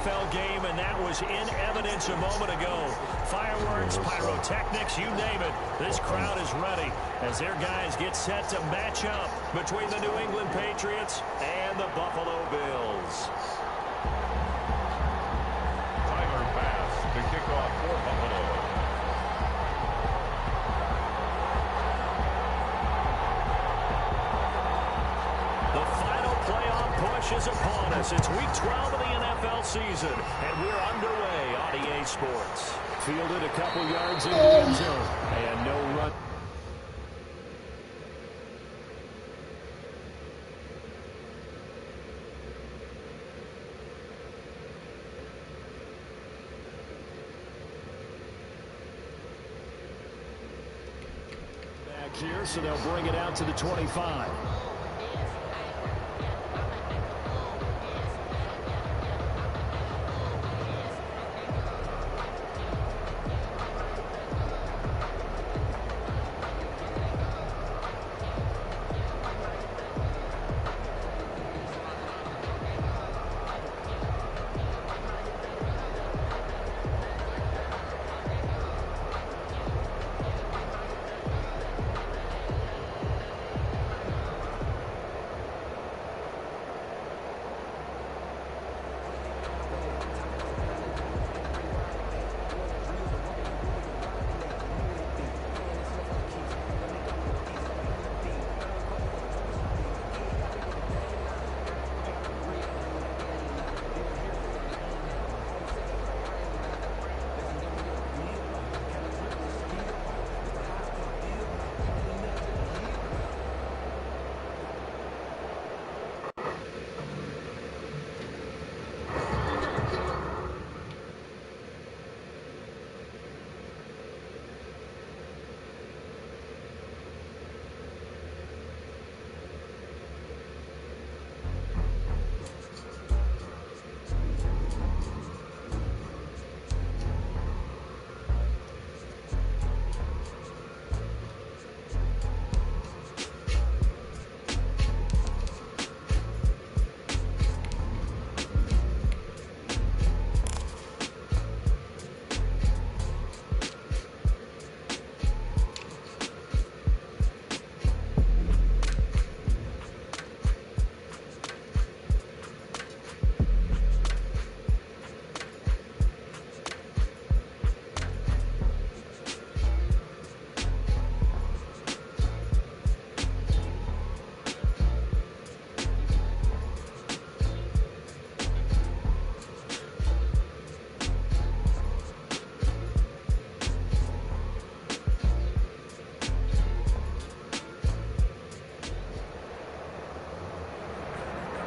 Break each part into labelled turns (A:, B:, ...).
A: NFL game, and that was in evidence a moment ago. Fireworks, pyrotechnics, you name it. This crowd is ready as their guys get set to match up between the New England Patriots and the Buffalo Bills.
B: Tyler pass to kick off for Buffalo.
A: The final playoff push is upon us. It's week 12 of the NFL season, and we're underway on EA Sports. Fielded a couple yards in the end zone, and no run. Back here, so they'll bring it out to the 25.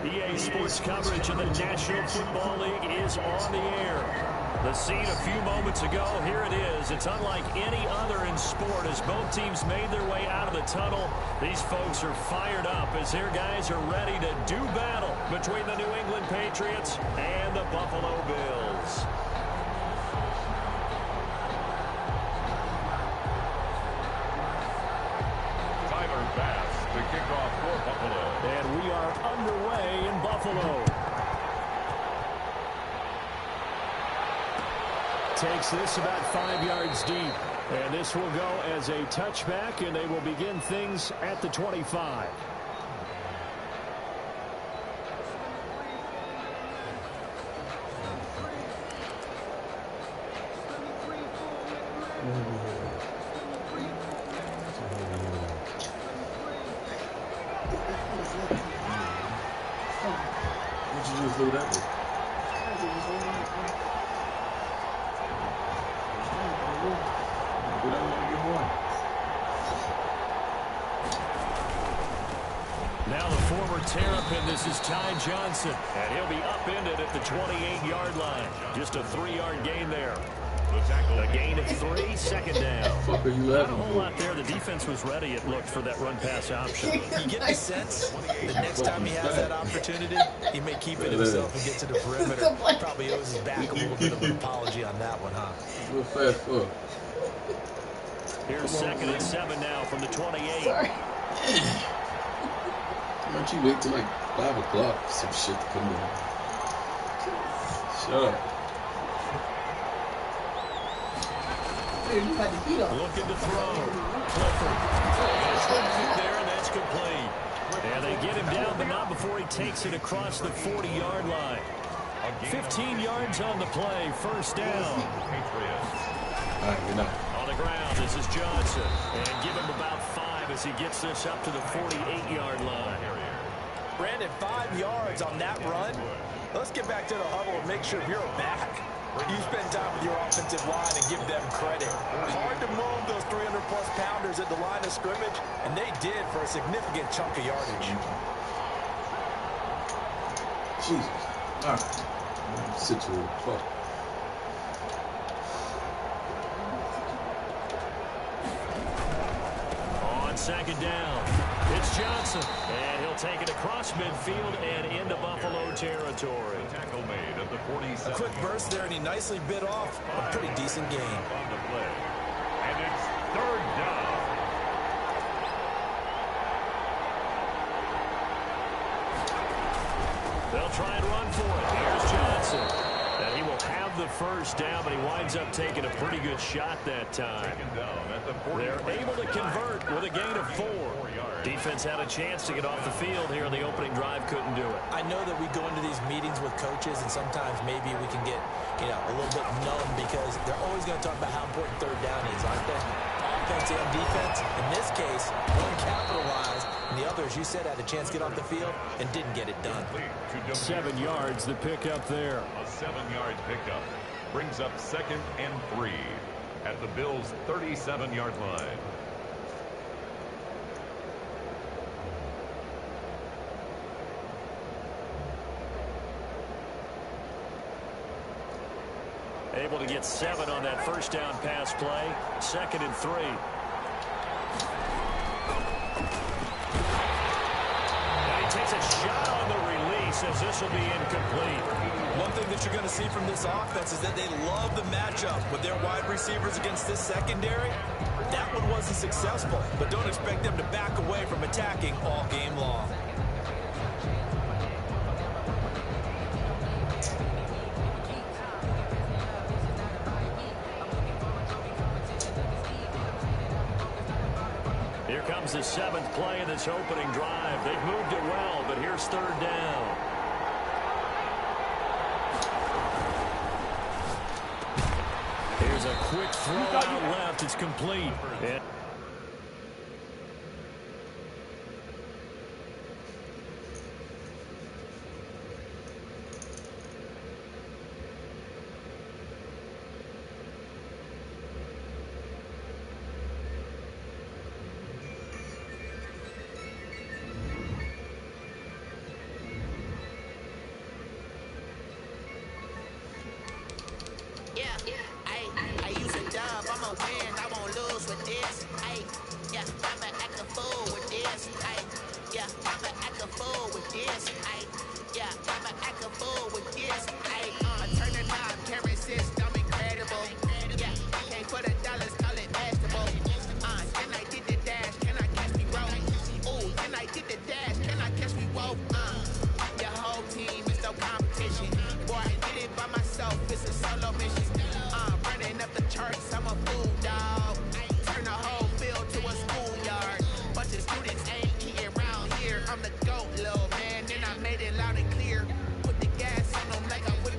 A: EA Sports coverage of the National Football League is on the air. The scene a few moments ago, here it is. It's unlike any other in sport as both teams made their way out of the tunnel. These folks are fired up as their guys are ready to do battle between the New England Patriots and the Buffalo Bills.
B: Tyler pass to kick off for Buffalo.
A: And we are underway in Buffalo. Takes this about 5 yards deep. And this will go as a touchback, and they will begin things at the 25.
C: What you just do that with?
A: Now the former Terrapin, this is Ty Johnson, and he'll be upended at the 28-yard line. Just a 3-yard gain there. A gain of 3, second down.
C: What the fuck are you
A: Not a
C: laughing
A: whole
C: for?
A: lot there. The defense was ready, it looked, for that run-pass option.
D: You get the sense the next time he has that opportunity, he may keep it himself and get to the perimeter. Probably owes his back a little bit of an apology on that one, huh?
C: Real fast fuck.
A: Here's second and 7 now from the 28.
E: Sorry.
C: Why don't you wait till like 5 o'clock for some shit to come in? Sure.
A: Looking to throw. Clifford. There, and that's complete. And they get him down, but not before he takes it across the 40-yard line. 15 yards on the play. First down.
C: All right, good night.
A: On the ground, this is Johnson. And give him about 5 as he gets this up to the 48-yard line.
D: Brandon, 5 yards on that run. Let's get back to the huddle and make sure you're back. You spend time with your offensive line and give them credit. Hard to move those 300-plus pounders at the line of scrimmage, and they did for a significant chunk of yardage.
C: Jesus. All right. Situated. Fuck.
A: On second down, it's Johnson. And he'll take it across midfield and into Buffalo territory.
B: Tackle made at the 47.
D: A quick burst there, and he nicely bit off a pretty decent gain.
B: On the play. And it's third down.
A: They'll try and run for it. Here's Johnson. And he will have the first down, but he winds up taking a pretty good shot that time. They're able to convert with a gain of 4. Defense had a chance to get off the field here in the opening drive, couldn't do it.
D: I know that we go into these meetings with coaches, and sometimes maybe we can get, a little bit numb because they're always going to talk about how important third down is, aren't they? Offense and defense. In this case, one capitalized, and the other, as you said, had a chance to get off the field and didn't get it done.
A: 7 yards, the pickup there.
B: A 7-yard pickup brings up 2nd and 3 at the Bills' 37-yard line.
A: Able to get 7 on that first down pass play. 2nd and 3. Now he takes a shot on the release as this will be incomplete.
D: One thing that you're going to see from this offense is that they love the matchup with their wide receivers against this secondary. That one wasn't successful, but don't expect them to back away from attacking all game long.
A: Here comes the 7th play in this opening drive. They've moved it well, but here's third down. Here's a quick throw out left. It's complete. And
E: I use a dub, I'ma win, I won't lose with this. I'ma act a fool with this. I'ma act a fool with this. I'ma act a fool with this. I turn the knob, carry system incredible. Can't put $1, call it vegetable. Then I did the dash, can I catch me roll? Ooh, then I did the dash, can I catch me roll? Your whole team is no competition. Boy, I did it by myself, it's a solo mission. Running up the charts, I'm a fool, dog. Turn the whole field to a schoolyard. Bunch of students ain't eating around here. I'm the GOAT, little man, and I made it loud and clear. Put the gas on them like I whip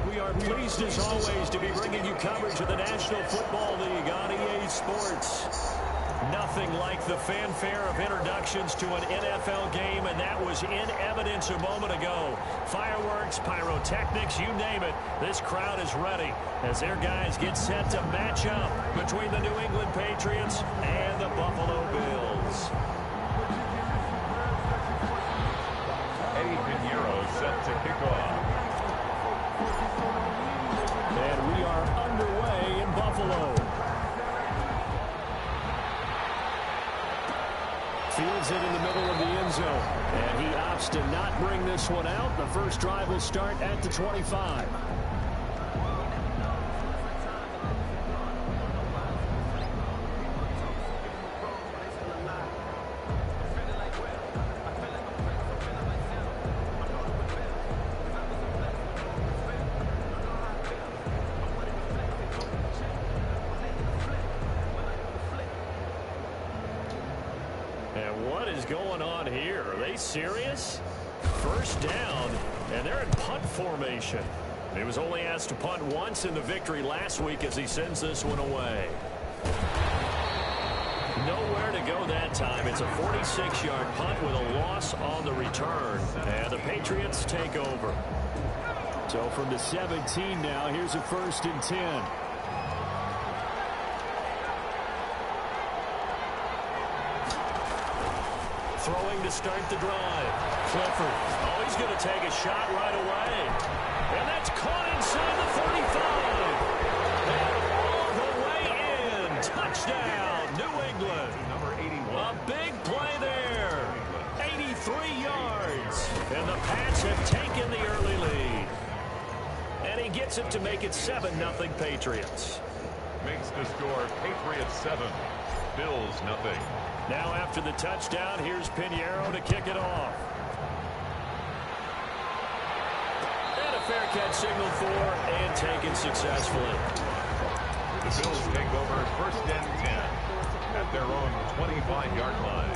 A: We are pleased, as always, to be bringing you coverage of the National Football League on EA Sports. Nothing like the fanfare of introductions to an NFL game, and that was in evidence a moment ago. Fireworks, pyrotechnics, you name it. This crowd is ready as their guys get set to match up between the New England Patriots and the Buffalo Bills.
B: Eddie Pinheiro set to kick off.
A: And we are underway in Buffalo. Fields it in the middle of the end zone. And he opts to not bring this one out. The first drive will start at the 25. Going on here? Are they serious? First down, and they're in punt formation. He was only asked to punt once in the victory last week as he sends this one away. Nowhere to go that time. It's a 46-yard punt with a loss on the return, and the Patriots take over. So from the 17 now, here's a 1st and 10. Throwing to start the drive. Clifford. Oh, he's going to take a shot right away. And that's caught inside the 35. And all the way in. Touchdown, New England.
B: Number 81.
A: A big play there. 83 yards. And the Pats have taken the early lead. And he gets it to make it 7-0 Patriots.
B: Makes the score Patriots 7, Bills 0.
A: Now after the touchdown, here's Pinheiro to kick it off. And a fair catch signaled for and taken successfully.
B: The Bills take over 1st and 10 at their own 25-yard line.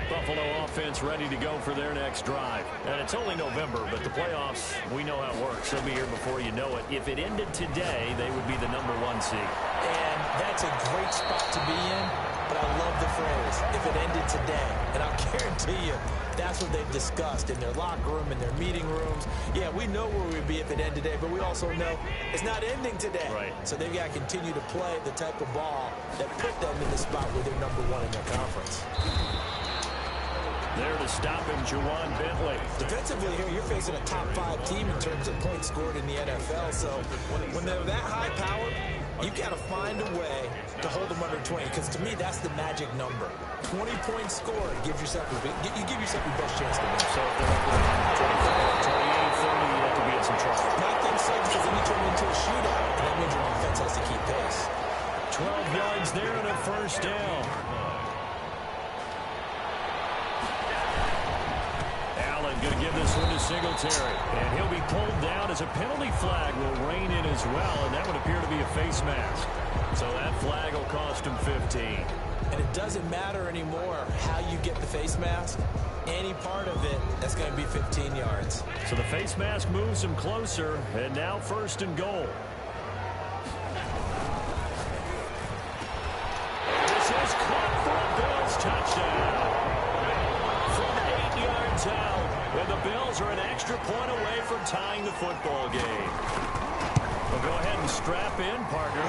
A: Buffalo offense ready to go for their next drive. And it's only November, but the playoffs, we know how it works. They'll be here before you know it. If it ended today, they would be the number 1 seed.
D: And that's a great spot to be in, but I love the phrase, if it ended today. And I'll guarantee you, that's what they've discussed in their locker room, in their meeting rooms. Yeah, we know where we'd be if it ended today, but we also know it's not ending today.
A: Right.
D: So they've got to continue to play the type of ball that put them in the spot where they're number 1 in their conference.
A: There to stop him, Juwan Bentley.
D: Defensively here, you're facing a top 5 team in terms of points scored in the NFL. So when they're that high powered, you got to find a way to hold them under 20. Because to me, that's the magic number. 20 points scored gives yourself you give yourself your best chance to win.
A: So if they're up 25, 28, 30, you have to be in some trouble.
D: Not think so, because then you turn it into a shootout. And that means your offense has to keep pace.
A: 12 yards there and a first down. Going to give this one to Singletary. And he'll be pulled down as a penalty flag will rein in as well. And that would appear to be a face mask. So that flag will cost him 15.
D: And it doesn't matter anymore how you get the face mask. Any part of it, that's going to be 15 yards.
A: So the face mask moves him closer. And now 1st and goal. This is caught for a Bills touchdown. From 8 yards out. And the Bills are an extra point away from tying the football game. Well, go ahead and strap in, partner.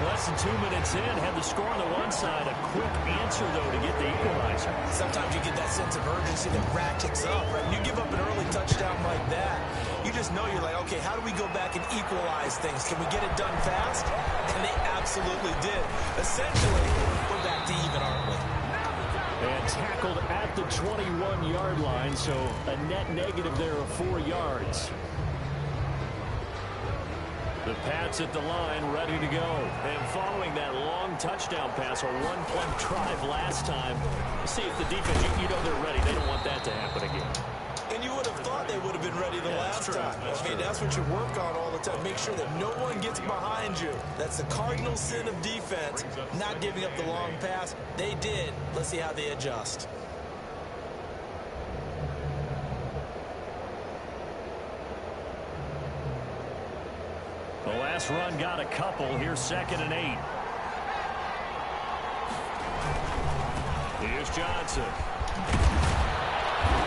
A: Less than 2 minutes in, had the score on the one side. A quick answer, though, to get the equalizer.
D: Sometimes you get that sense of urgency that ratchets up, right? When you give up an early touchdown like that, you just know you're like, okay, how do we go back and equalize things? Can we get it done fast? And they absolutely did. Essentially, we're back to even, aren't we?
A: And tackled at the 21-yard line, so a net negative there of 4 yards. The Pats at the line, ready to go. And following that long touchdown pass, a one-play drive last time, see if the defense, you know they're ready. They don't want that to happen again.
D: And you would have thought thought they would have been ready the last time. I mean, that's what you work on all the time. Make sure that no one gets behind you. That's the cardinal sin of defense, not giving up the long pass. They did. Let's see how they adjust.
A: The last run got a couple. Here's 2nd and 8. Here's Johnson.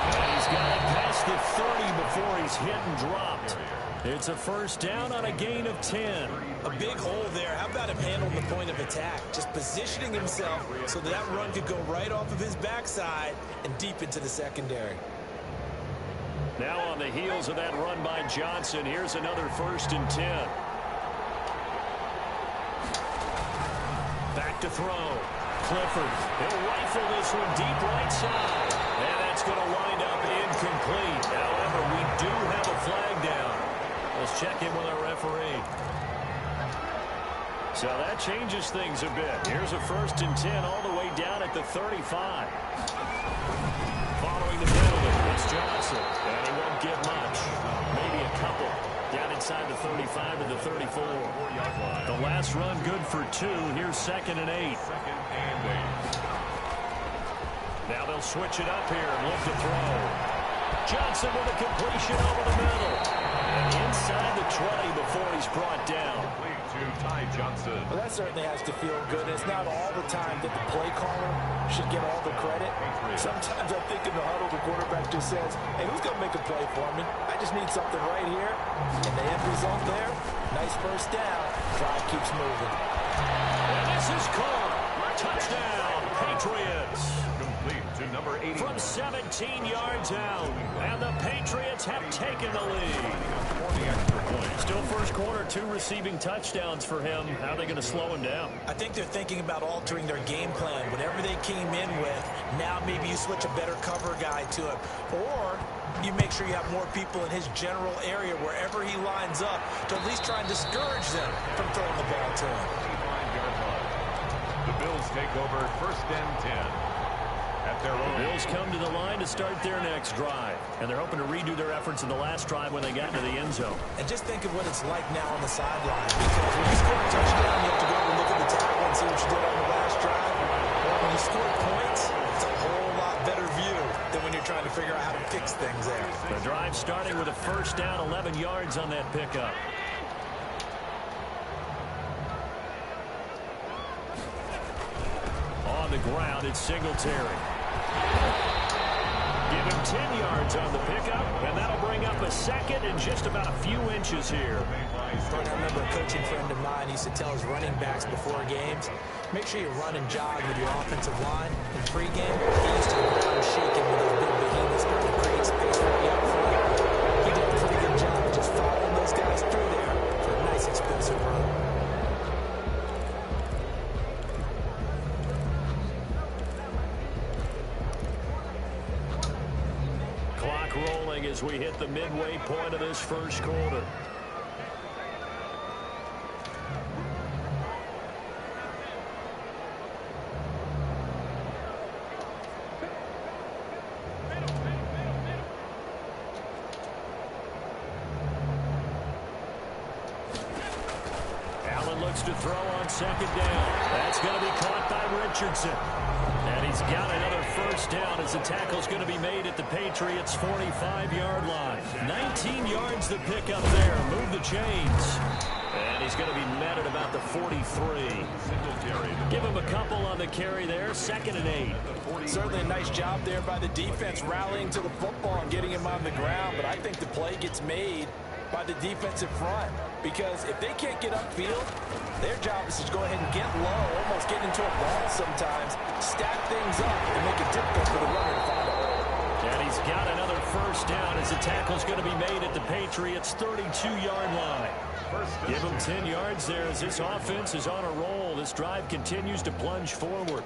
A: And he's got it past the 30 before he's hit and dropped. It's a first down on a gain of 10.
D: A big hole there. How about him handling the point of attack? Just positioning himself so that run could go right off of his backside and deep into the secondary.
A: Now on the heels of that run by Johnson, here's another 1st and 10. Back to throw. Clifford, he'll rifle this one deep right side. And that's going to wind up incomplete. However, we do have a flag down. Let's check in with our referee. So that changes things a bit. Here's a 1st and 10 all the way down at the 35. Following the penalty, it's Johnson. And he won't get much. Maybe a couple. Down inside the 35 to the 34. The last run good for 2. Here's 2nd and 8. Now they'll switch it up here and look to throw. Johnson with a completion over the middle. And inside the 20 before he's brought down.
D: Well, that certainly has to feel good. It's not all the time that the play caller should get all the credit. Sometimes I think in the huddle, the quarterback just says, hey, who's going to make a play for me? I just need something right here. And the end result there, nice first down. Drive keeps moving.
A: And this is caught. Touchdown, Patriots.
B: Complete to number 80.
A: From 17 yards out. And the Patriots have taken the lead. Still first quarter, 2 receiving touchdowns for him. How are they going to slow him down?
D: I think they're thinking about altering their game plan. Whatever they came in with, now maybe you switch a better cover guy to it. Or you make sure you have more people in his general area wherever he lines up to at least try and discourage them from throwing the ball to him.
B: The Bills take over 1st and 10. At their own.
A: The Bills come to the line to start their next drive. And they're hoping to redo their efforts in the last drive when they got into the end zone.
D: And just think of what it's like now on the sideline. Because when you score a touchdown, you have to go and look at the tackle and see what you did on the last drive. Or when you score points, it's a whole lot better view than when you're trying to figure out how to fix things there.
A: The drive starting with a first down, 11 yards on that pickup. On the ground, it's Singletary. Give him 10 yards on the pickup, and that'll bring up a 2nd and just about a few inches here.
D: I remember a coaching friend of mine used to tell his running backs before games, make sure you run and jog with your offensive line. In pregame, he used to go around shaking with those big behemoths starting to create space for the outfield. He did a pretty good job just following those guys through there for a nice explosive run.
A: Rolling as we hit the midway point of this first quarter. Allen looks to throw on 2nd down. That's going to be caught by Richardson. And he's got another first down as the tackle's going to be made at the Patriots' 45-yard line. 19 yards to pick up there. Move the chains. And he's going to be met at about the 43. Give him a couple on the carry there. 2nd and 8.
D: Certainly a nice job there by the defense rallying to the football and getting him on the ground. But I think the play gets made by the defensive front. Because if they can't get upfield, their job is to go ahead and get low, almost get into a ball sometimes, stack things up, and make it difficult for the runner to find a hole.
A: And he's got another first down as the tackle's going to be made at the Patriots' 32-yard line. Give him 10 yards there as this offense is on a roll. This drive continues to plunge forward.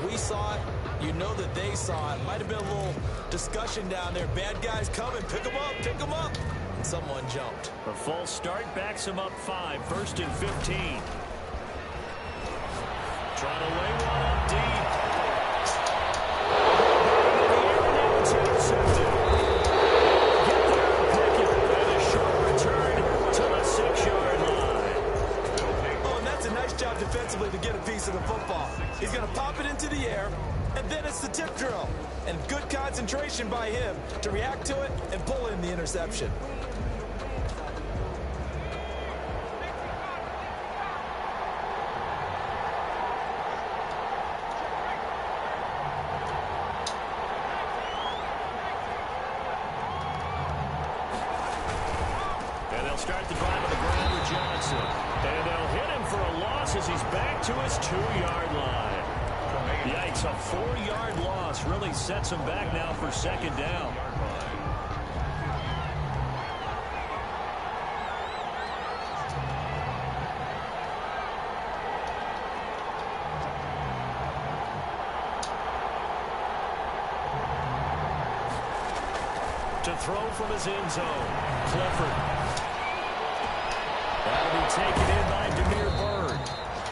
D: We saw saw it. Might have been a little discussion down there. Bad guys coming. Pick them up. Pick them up. And someone jumped.
A: A false start backs him up 5. 1st and 15. Trying to lay one up deep. Now it's intercepted. Get there and pick it. And a short return to the 6-yard line.
D: Oh, and that's a nice job defensively to get a piece of the football. He's going to pop it into the air, and then it's the tip drill. And good concentration by him to react to it and pull in the interception.
A: Start the drive on the ground with Johnson. And they'll hit him for a loss as he's back to his 2-yard line. Yikes, a 4-yard loss really sets him back now for 2nd down. To throw from his end zone, Clifford. That'll be taken in by Demir Bird.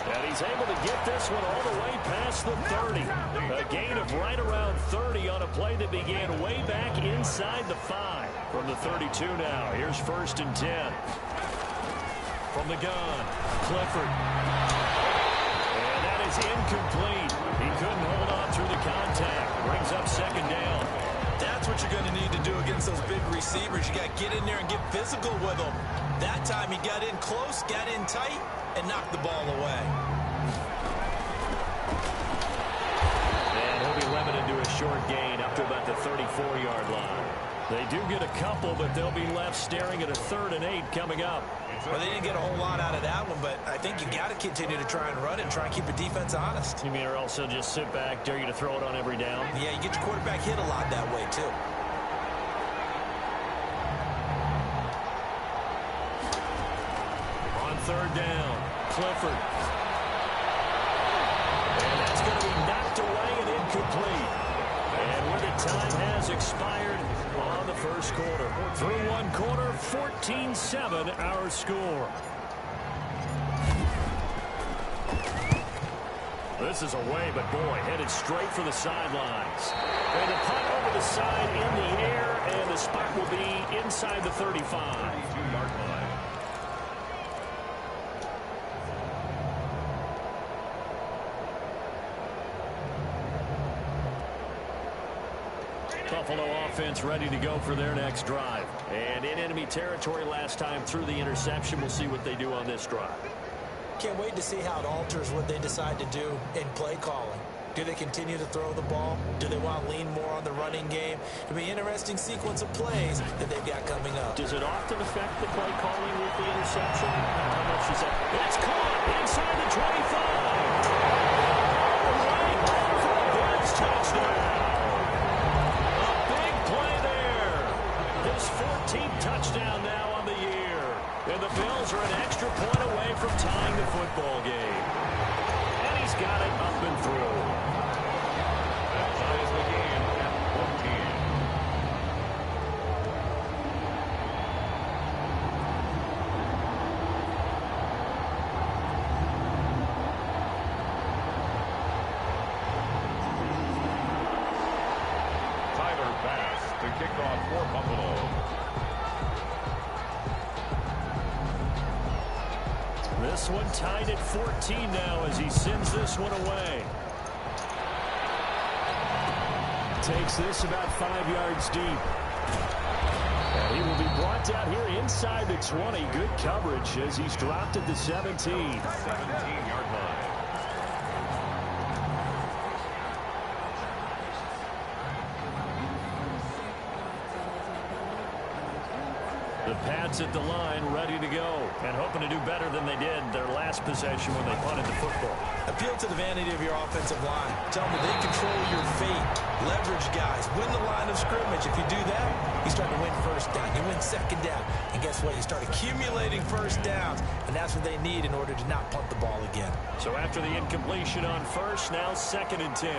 A: And he's able to get this one all the way past the 30. A gain of right around 30 on a play that began way back inside the 5. From the 32 now, here's 1st and 10. From the gun, Clifford. And that is incomplete. He couldn't hold on through the contact. Brings up 2nd down.
D: That's what you're going to need to do against those big receivers. You got to get in there and get physical with them. That time he got in close, got in tight, and knocked the ball away.
A: And he'll be limited to a short gain up to about the 34-yard line. They do get a couple, but they'll be left staring at a 3rd and 8 coming up.
D: Well, they didn't get a whole lot out of that one, but I think you got to continue to try and run and try and keep the defense honest.
A: You mean or also just sit back, dare you to throw it on every down?
D: Yeah, you get your quarterback hit a lot that way, too.
A: On 3rd down, Clifford. And that's going to be knocked away and incomplete. And when the time has expired on the 1st quarter. Through 1 quarter, 14-7 our score. This is away, but boy, headed straight for the sidelines. And the punt over the side in the air, and the spot will be inside the 35.
B: 2-yard line.
A: Buffalo offense ready to go for their next drive. And in enemy territory last time through the interception. We'll see what they do on this drive.
D: Can't wait to see how it alters what they decide to do in play calling. Do they continue to throw the ball? Do they want to lean more on the running game? It'll be an interesting sequence of plays that they've got coming up.
A: Does it often affect the play calling with the interception? How much is that? It's caught inside the 25. Right for a Bills touchdown. A big play there. His 14th touchdown now on the year. And the Bills are an extra point away from tying the football game. And he's got it up and through.
B: That ties the game at 14. Tyler Bass to kick off for Buffalo.
A: This one tied at 14 now as he sends this one away. Takes this about 5 yards deep. And he will be brought down here inside the 20. Good coverage as he's dropped at the 17.
B: 17-yard line.
A: The Pats at the line ready to go and hoping to do better than they did their last possession when they punted the football.
D: Appeal to the vanity of your offensive line. Tell them they control your fate. Leverage guys. Win the line of scrimmage. If you do that, you start to win 1st down. You win 2nd down. And guess what? You start accumulating 1st downs. And that's what they need in order to not punt the ball again.
A: So after the incompletion on 1st, now 2nd and 10.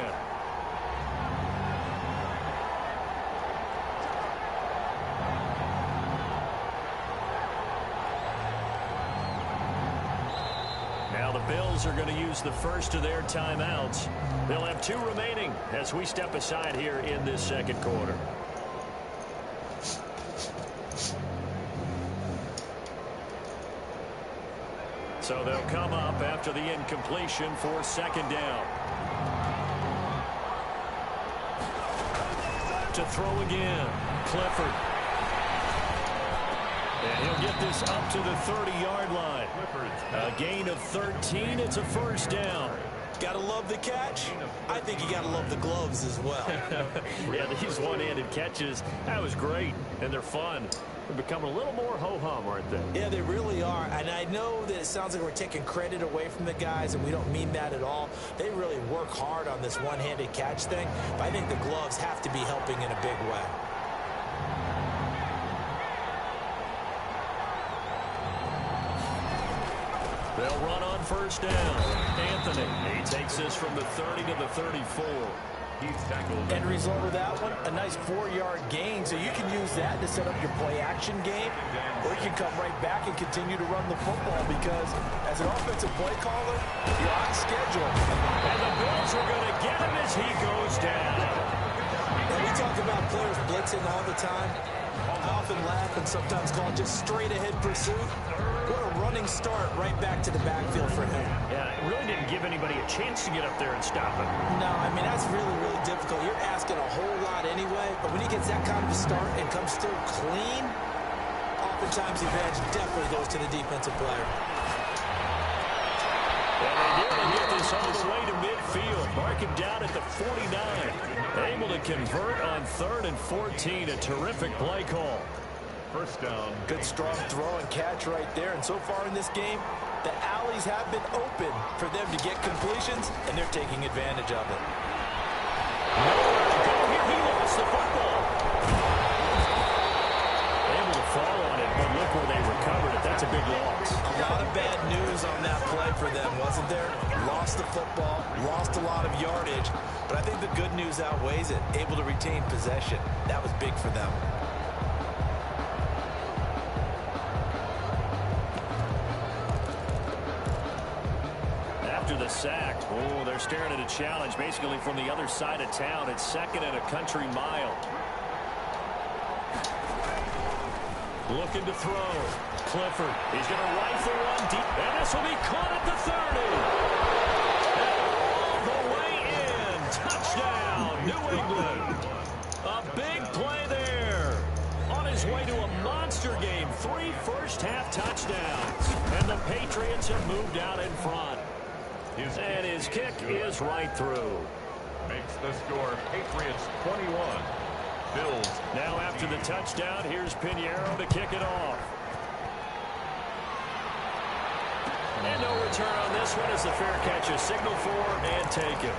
A: Bills are going to use the first of their timeouts. They'll have 2 remaining as we step aside here in this second quarter. So they'll come up after the incompletion for second down. To throw again, Clifford. And he'll get this up to the 30-yard line. A gain of 13. It's a first down.
D: Gotta love the catch. I think you gotta love the gloves as well.
A: Yeah, these one-handed catches, that was great, and they're fun. They're becoming a little more ho-hum, aren't they?
D: Yeah, they really are. And I know that it sounds like we're taking credit away from the guys, and we don't mean that at all. They really work hard on this one-handed catch thing, but I think the gloves have to be helping in a big way.
A: They'll run on first down. Anthony, he takes this from the 30 to the 34.
B: He's tackled.
D: End result of that one, a nice 4-yard gain. So you can use that to set up your play-action game, or you can come right back and continue to run the football because as an offensive play caller, you're on schedule.
A: And the Bills are going to get him as he goes down.
D: And we talk about players blitzing all the time. I often laugh and sometimes call it just straight-ahead pursuit. What a running start right back to the backfield for him.
A: Yeah, it really didn't give anybody a chance to get up there and stop him.
D: No, I mean, that's really, really difficult. You're asking a whole lot anyway, but when he gets that kind of a start and comes through clean, oftentimes the advantage definitely goes to the defensive player.
A: And they nearly get this all the way to midfield. Mark him down at the 49. Able to convert on 3rd and 14. A terrific play call.
B: First down.
D: Good strong throw and catch right there. And so far in this game, the alleys have been open for them to get completions, and they're taking advantage of it.
A: Nowhere to go here. He lost the football. Able to fall on it, but look where they recovered it. That's a big loss.
D: A lot of bad news on that play for them, wasn't there? Lost the football, lost a lot of yardage, but I think the good news outweighs it. Able to retain possession. That was big for them.
A: After the sack, oh, they're staring at a challenge basically from the other side of town. It's 2nd and a country mile. Looking to throw. Clifford, he's going to rifle one deep, and this will be caught at the 30. And all the way in. Touchdown, New England. A big play there. On his way to a monster game. 3 first-half touchdowns. And the Patriots have moved out in front. And his kick is right through.
B: Makes the score Patriots 21. Bills.
A: Now after the touchdown, here's Pinheiro to kick it off. And no return on this one as the fair catch is signaled for and taken.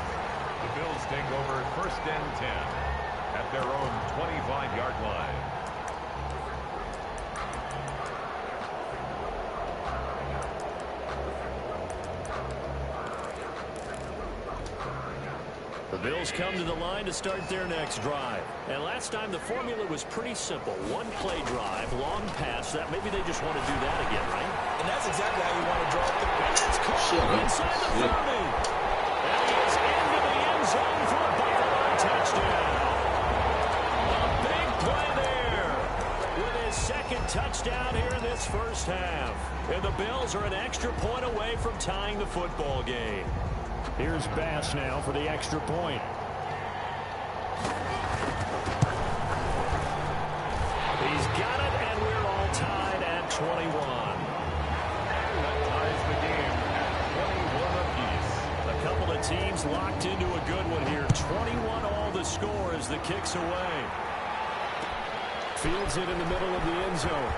B: The Bills take over 1st and 10 at their own 25-yard line.
A: The Bills come to the line to start their next drive. And last time the formula was pretty simple. 1 play drive, long pass. That maybe they just want to do that again, right?
D: And that's exactly how you want to draw up the...
A: And that's caught inside the 30. And he is into the end zone for a bite-the-line touchdown. A big play there with his 2nd touchdown here in this first half. And the Bills are an extra point away from tying the football game. Here's Bass now for the extra point. He's got it, and we're all tied at 21.
B: That ties the game at 21 apiece.
A: A couple of teams locked into a good one here. 21 all the score as the kick's away. Fields it in the middle of the end zone.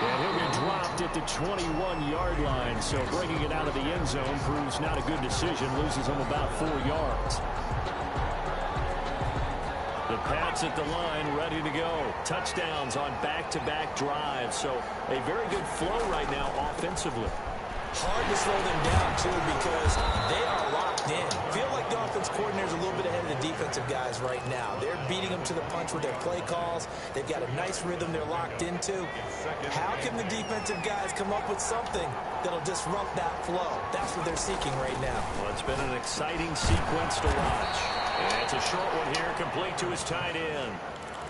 A: And he'll get dropped at the 21-yard line. So bringing it out of the end zone proves not a good decision. Loses him about 4 yards. The Pats at the line ready to go. Touchdowns on back-to-back drives. So a very good flow right now offensively.
D: Hard to slow them down, too, because they are locked in. Feel like the offense coordinator's a little bit ahead of the defensive guys right now. They're beating them to the punch with their play calls. They've got a nice rhythm they're locked into. How can the defensive guys come up with something that'll disrupt that flow? That's what they're seeking right now.
A: Well, it's been an exciting sequence to watch. And it's a short one here, complete to his tight end.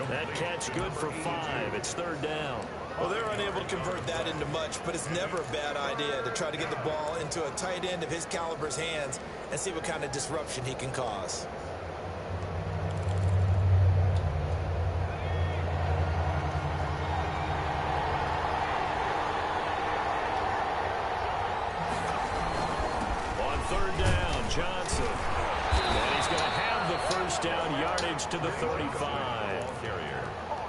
A: That catch good for 5. It's third down.
D: Well, they're unable to convert that into much, but it's never a bad idea to try to get the ball into a tight end of his caliber's hands and see what kind of disruption he can cause.
A: On third down, Johnson. And he's going to have the first down yardage to the 35.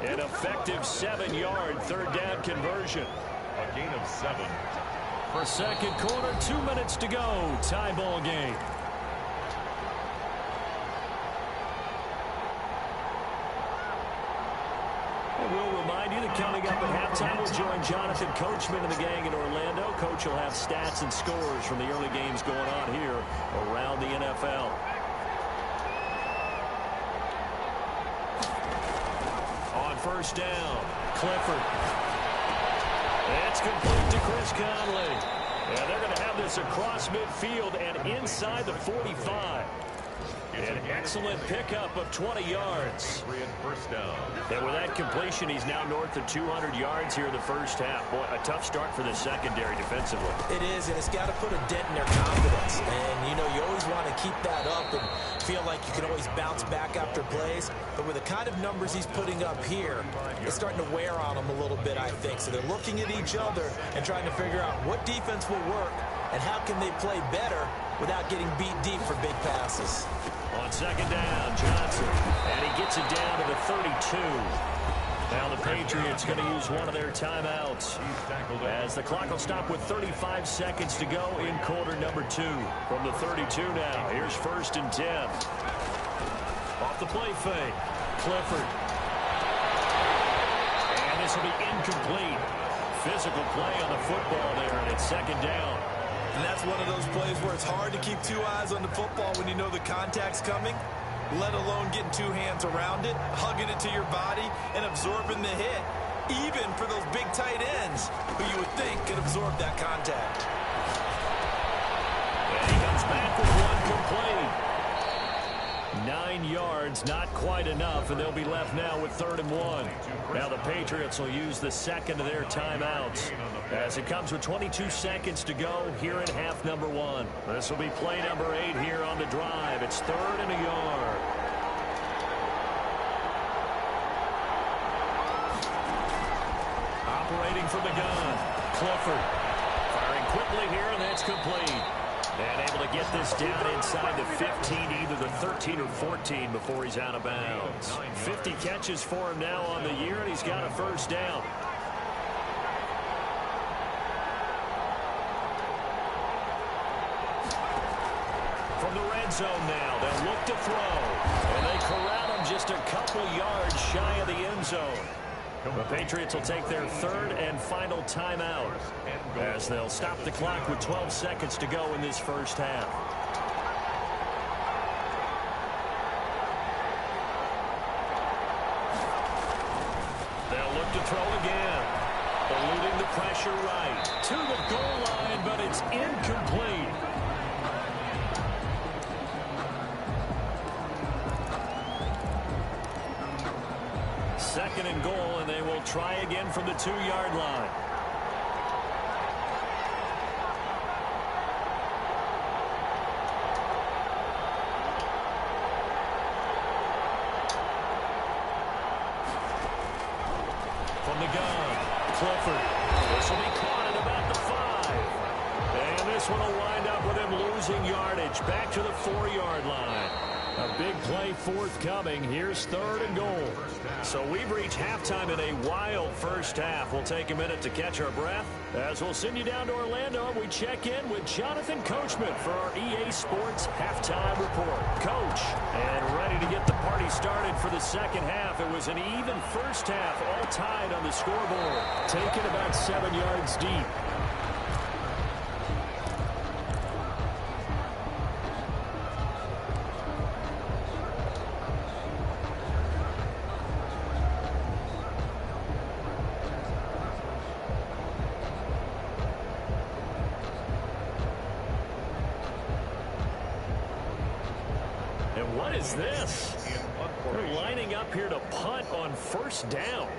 A: An effective 7-yard third down conversion.
B: A gain of 7.
A: For second quarter, 2 minutes to go. Tie ball game. And we'll remind you that coming up at halftime, we'll join Jonathan Coachman and the gang in Orlando. Coach will have stats and scores from the early games going on here around the NFL. First down, Clifford. It's complete to Chris Conley. And they're going to have this across midfield and inside the 45. An excellent pickup of 20 yards.
B: First down.
A: And with that completion, he's now north of 200 yards here in the first half. Boy, a tough start for the secondary defensively.
D: It is, and it's got to put a dent in their confidence. And, you know, you always want to keep that up and feel like you can always bounce back after plays. But with the kind of numbers he's putting up here, it's starting to wear on them a little bit, I think. So they're looking at each other and trying to figure out what defense will work and how can they play better without getting beat deep for big passes.
A: On second down, Johnson, and he gets it down to the 32. Now the Patriots going to use one of their timeouts as the clock will stop with 35 seconds to go in quarter number 2. From the 32 now, here's first and 10. Off the play fake, Clifford. And this will be incomplete. Physical play on the football there, and it's second down.
D: And that's one of those plays where it's hard to keep 2 eyes on the football when you know the contact's coming, let alone getting 2 hands around it, hugging it to your body, and absorbing the hit, even for those big tight ends who you would think could absorb that contact.
A: And he comes back with one complete. 9 yards, not quite enough, and they'll be left now with 3rd and 1. Now the Patriots will use the second of their timeouts as it comes with 22 seconds to go here in half number 1. This will be play number 8 here on the drive. It's 3rd and a yard. Operating from the gun, Clifford. Firing quickly here, and that's complete. And able to get this down inside the 15, either the 13 or 14 before he's out of bounds. 50 catches for him now on the year, and he's got a first down. From the red zone now, they'll look to throw. And they corral him just a couple yards shy of the end zone. The Patriots will take their 3rd and final timeout as they'll stop the clock with 12 seconds to go in this first half. They'll look to throw again. Eluding the pressure right to the goal line, but it's incomplete. Second and goal, and they will try again from the 2-yard line. From the gun, Clifford. This will be caught at about the 5. And this one will wind up with him losing yardage back to the 4-yard line. A big play forthcoming. Here's 3rd and goal. So we've reached halftime in a wild first half. We'll take a minute to catch our breath as we'll send you down to Orlando and we check in with Jonathan Coachman for our EA Sports Halftime Report. Coach, and ready to get the party started for the second half. It was an even first half, all tied on the scoreboard. Taken about 7 yards deep. What is this? They're lining up here to punt on first down.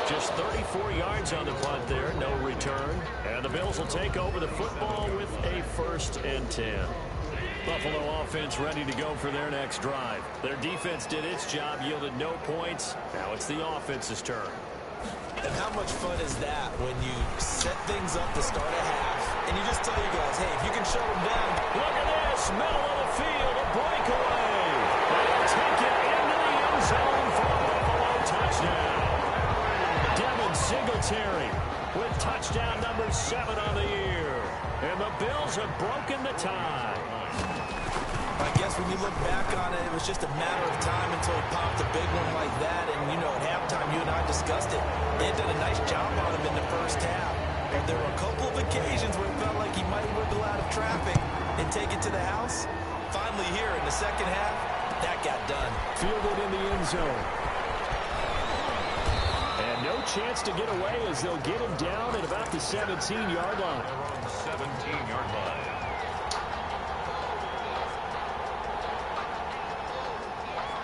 A: Just 34 yards on the punt there, no return. And the Bills will take over the football with a 1st and 10. Buffalo offense ready to go for their next drive. Their defense did its job, yielded no points. Now it's the offense's turn.
D: And how much fun is that when you set things up to start a half, and you just tell you guys, hey, if you can shut them down.
A: Look at this, middle of the field, a breakaway. They'll take it into the end zone for a Buffalo touchdown. Devin Singletary with touchdown number 7 on the year. And the Bills have broken the tie.
D: I guess when you look back on it, it was just a matter of time until he popped a big one like that. And, you know, at halftime, you and I discussed it. They had done a nice job on him in the first half. But there were a couple of occasions where it felt like he might wiggle out of traffic and take it to the house. Finally here in the second half, that got done.
A: Fielded in the end zone. And no chance to get away as they'll get him down at about the 17-yard line.
B: 17-yard line.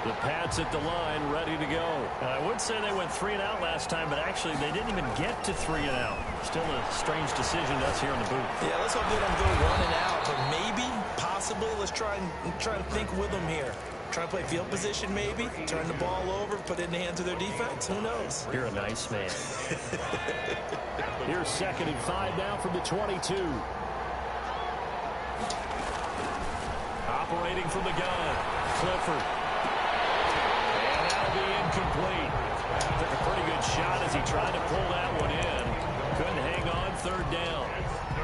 A: The Pats at the line, ready to go. I would say they went 3 and out last time, but actually they didn't even get to 3 and out. Still a strange decision to us here in the booth.
D: Yeah, let's hope they don't go 1 and out, but maybe, possibly, let's try to think with them here. Try to play field position maybe, turn the ball over, put it in the hands of their defense. Who knows?
A: You're a nice man. Here's 2nd and 5 now from the 22. Operating from the gun, Clifford. Incomplete. Took a pretty good shot as he tried to pull that one in. Couldn't hang on 3rd down.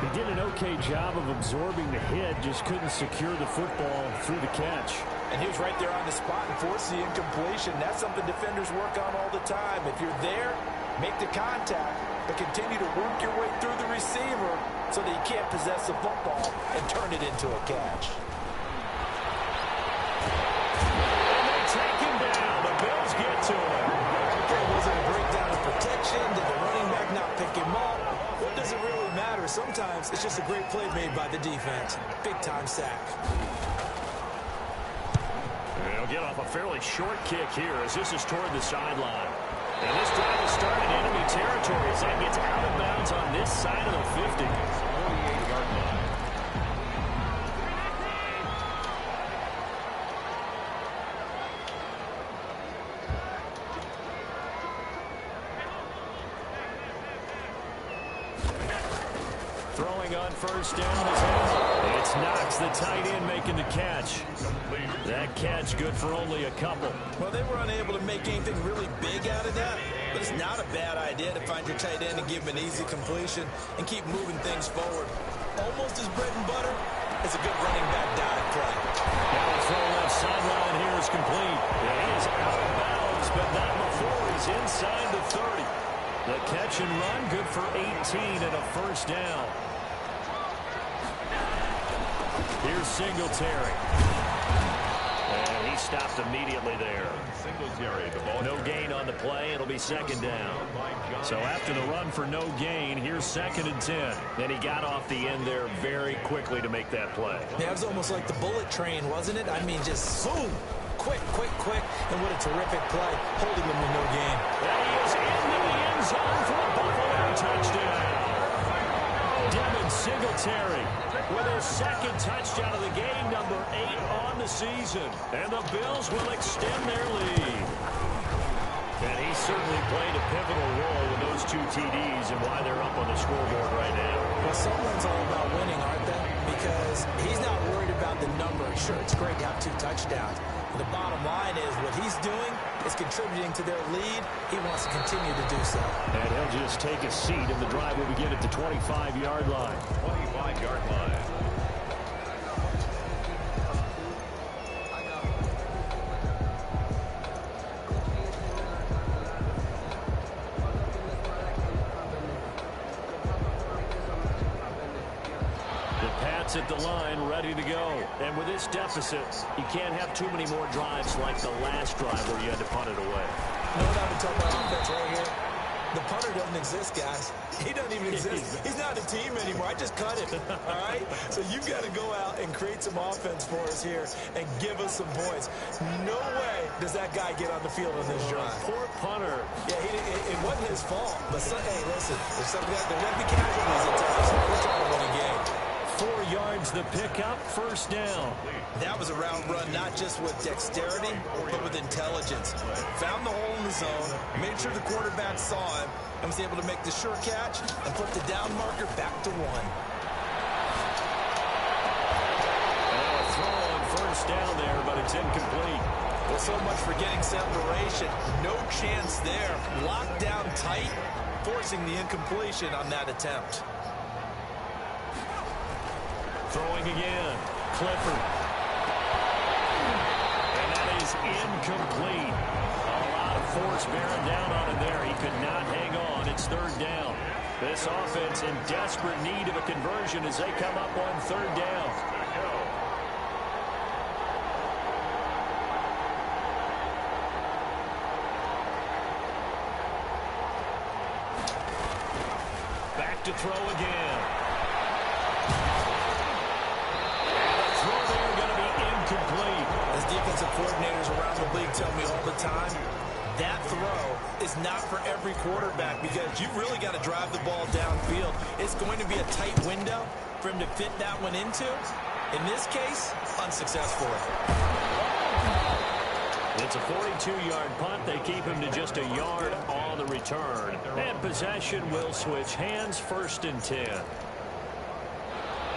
A: He did an okay job of absorbing the hit, just couldn't secure the football through the catch.
D: And he was right there on the spot and forced the incompletion. That's something defenders work on all the time. If you're there, make the contact, but continue to work your way through the receiver so that you can't possess the football and turn it into a catch.
A: Get to him.
D: Okay, was it a breakdown of protection? Did the running back not pick him up? What does it really matter? Sometimes it's just a great play made by the defense. Big-time sack.
A: They'll get off a fairly short kick here as this is toward the sideline. And this drive is starting enemy territory as that gets out of bounds on this side of the 50.
B: 48-yard line.
A: Throwing on first down is Hamler. It's Knox, the tight end, making the catch. That catch good for only a couple.
D: Well, they were unable to make anything really big out of that, but it's not a bad idea to find your tight end and give him an easy completion and keep moving things forward. Almost as bread and butter as a good running back dive play.
A: Now the throw left sideline here is complete. It is out of bounds, but not before he's inside the 30. The catch and run good for 18 and a first down. Here's Singletary. And he stopped immediately there.
B: Singletary, the ball.
A: No gain on the play. It'll be 2nd down. So after the run for no gain, here's 2nd and 10. Then he got off the end there very quickly to make that play.
D: Yeah, it was almost like the bullet train, wasn't it? I mean, just zoom. Quick, quick, quick. And what a terrific play, holding them to no gain.
A: And he is into the end zone for a Buffalo touchdown. Devin Singletary with his 2nd touchdown of the game, number 8 on the season. And the Bills will extend their lead. And he certainly played a pivotal role with those 2 TDs and why they're up on the scoreboard right now.
D: Well, someone's all about winning, aren't they? Because he's not worried about the number. Sure, it's great to have 2 touchdowns. But the bottom line is what he's doing is contributing to their lead. He wants to continue to do so.
A: And he'll just take a seat, and the drive will begin at the 25-yard line.
B: 25-yard line.
A: At the line, ready to go. And with this deficit, you can't have too many more drives like the last drive where you had to punt it away.
D: No doubt to tell my offense right here. The punter doesn't exist, guys. He doesn't even exist. He's not a team anymore. I just cut him, all right? So you've got to go out and create some offense for us here and give us some points. No way does that guy get on the field on this drive.
A: Poor punter.
D: Yeah, it wasn't his fault. But, hey, listen, there's some guys, there might be casualties at times. We're trying to win a game.
A: 4 yards the pickup, first down.
D: That was a route run, not just with dexterity, but with intelligence. Found the hole in the zone, made sure the quarterback saw him, and was able to make the sure catch and put the down marker back to 1.
A: A throw on first down there, but it's incomplete.
D: Well, so much for getting separation. No chance there. Locked down tight, forcing the incompletion on that attempt.
A: Throwing again. Clifford. And that is incomplete. A lot of force bearing down on him there. He could not hang on. It's third down. This offense in desperate need of a conversion as they come up on third down. Back to throw again.
D: As defensive coordinators around the league tell me all the time, that throw is not for every quarterback because you've really got to drive the ball downfield. It's going to be a tight window for him to fit that one into. In this case, unsuccessful.
A: It's a 42-yard punt. They keep him to just a yard on the return. And possession will switch hands, 1st and 10.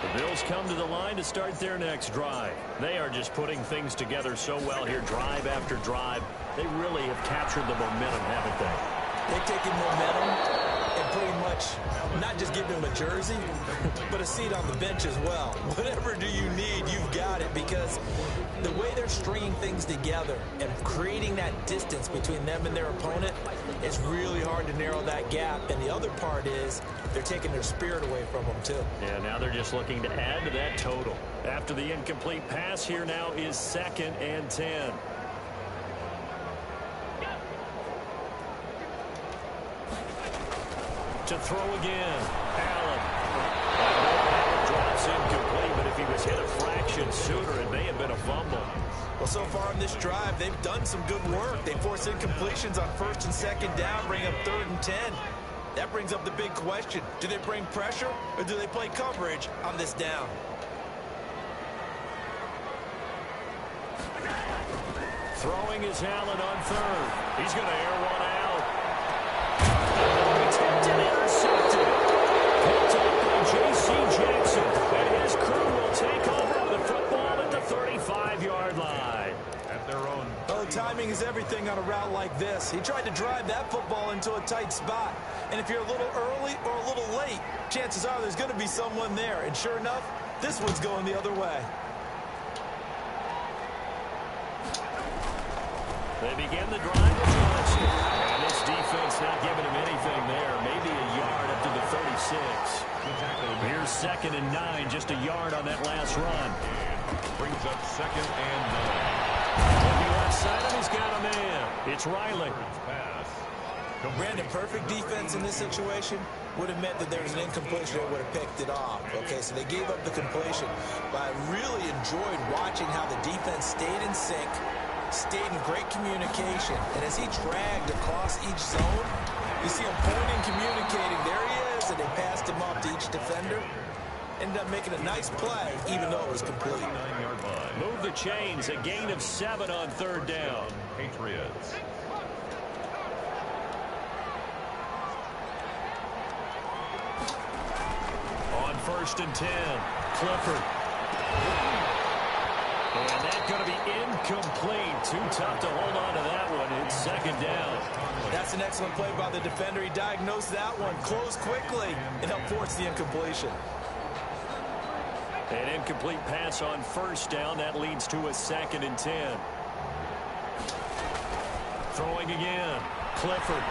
A: The Bills come to the line to start their next drive. They are just putting things together so well here, drive after drive. They really have captured the momentum, haven't they?
D: They've taken momentum and pretty much not just given him a jersey, but a seat on the bench as well. Whatever do you need, you've got it, because the way they're stringing things together and creating that distance between them and their opponent, it's really hard to narrow that gap. And the other part is they're taking their spirit away from them, too.
A: Yeah, now they're just looking to add to that total. After the incomplete pass, here now is 2nd and 10. To throw again. Allen. Drops incomplete, but if he was hit a fraction sooner, it may have been a fumble.
D: Well, so far on this drive, they've done some good work. They force incompletions on 1st and 2nd down, bring up 3rd and 10. That brings up the big question. Do they bring pressure or do they play coverage on this down?
A: Throwing is Allen on 3rd. He's going to air one out. Attempted intercepted. Picked up by J.C. Jackson. And his crew will take over the football at the 35-yard line.
B: At their own.
D: Oh, timing is everything on a route like this. He tried to drive that football into a tight spot. And if you're a little early or a little late, chances are there's going to be someone there. And sure enough, this one's going the other way.
A: They begin the drive with Johnson. And this defense not giving him anything there. Maybe a yard up to the 36. Here's 2nd and 9, just a yard on that last run.
B: Brings up 2nd and 9.
A: Looking left side, and he's got a man. It's Riley.
D: Brandon, perfect defense in this situation would have meant that there was an incompletion that would have picked it off. Okay, so they gave up the completion. But I really enjoyed watching how the defense stayed in sync, stayed in great communication. And as he dragged across each zone, you see him pointing, communicating. There he is, and they passed him off to each defender. Ended up making a nice play, even though it was complete.
B: 9-yard line.
A: Move the chains, a gain of 7 on 3rd down.
B: Patriots.
A: On 1st and 10, Clifford. And that's going to be incomplete. Too tough to hold on to that one. It's 2nd down.
D: That's an excellent play by the defender. He diagnosed that one, closed quickly, and helped force the incompletion.
A: An incomplete pass on 1st down. That leads to a 2nd and 10. Throwing again. Clifford.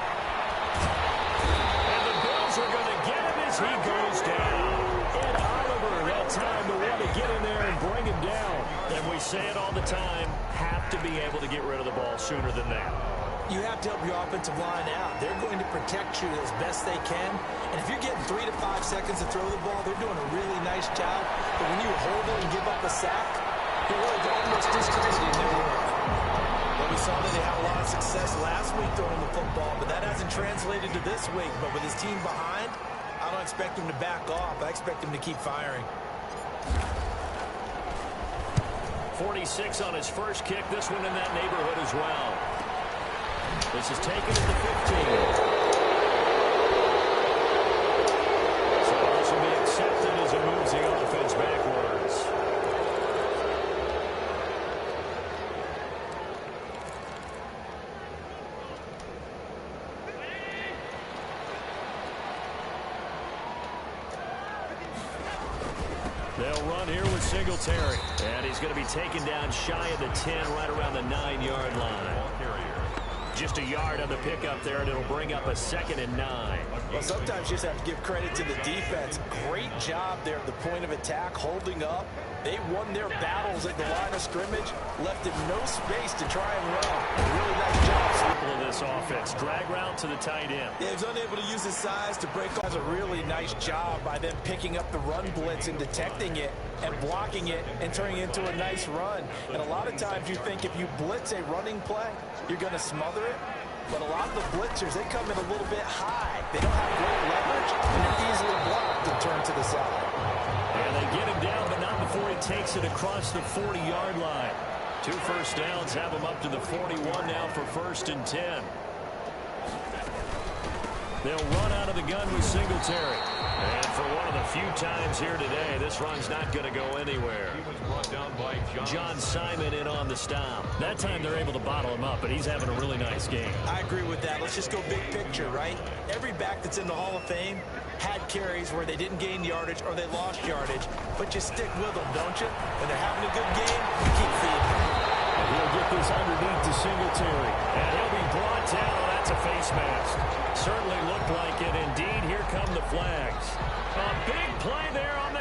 A: And the Bills are going to get him as he goes down. And Oliver, that time to want to get in there and bring him down. And we say it all the time, have to be able to get rid of the ball sooner than that.
D: You have to help your offensive line out. They're going to protect you as best they can. And if you're getting 3 to 5 seconds to throw the ball, they're doing a really nice job. But when you hold it and give up a sack, you're really almost discrediting their work. Well, we saw that they had a lot of success last week throwing the football, but that hasn't translated to this week. But with his team behind, I don't expect him to back off. I expect him to keep firing.
A: 46 on his first kick. This one in that neighborhood as well. This is taken at the 15. So this will be accepted as it moves the offense backwards. They'll run here with Singletary. And he's going to be taken down shy of the 10, right around the 9-yard line. Just a yard on the pickup there, and it'll bring up a 2nd and 9.
D: Well, sometimes you just have to give credit to the defense. Great job there at the point of attack, holding up. They won their battles at the line of scrimmage, left it no space to try and run. Really nice job.
A: Of this offense, drag route to the tight end.
D: Yeah, he's unable to use his size to break off. Does a really nice job by them picking up the run blitz and detecting it and blocking it and turning it into a nice run. And a lot of times you think if you blitz a running play, you're going to smother it. But a lot of the blitzers, they come in a little bit high. They don't have great leverage, and they're easily blocked and turned to the side.
A: And they get him down, but not before he takes it across the 40-yard line. 2 first downs have him up to the 41 now for 1st and 10. They'll run out of the gun with Singletary. And for one of the few times here today, this run's not going to go anywhere.
B: He was brought down by
A: John Simon in on the stop. That time they're able to bottle him up, but he's having a really nice game.
D: I agree with that. Let's just go big picture, right? Every back that's in the Hall of Fame had carries where they didn't gain yardage or they lost yardage, but you stick with them, don't you? When they're having a good game, you keep feeding them.
A: And he'll get this underneath to Singletary. And he'll be brought down. Oh, that's a face mask. Certainly looked like it. Indeed, here come the flags. A big play there on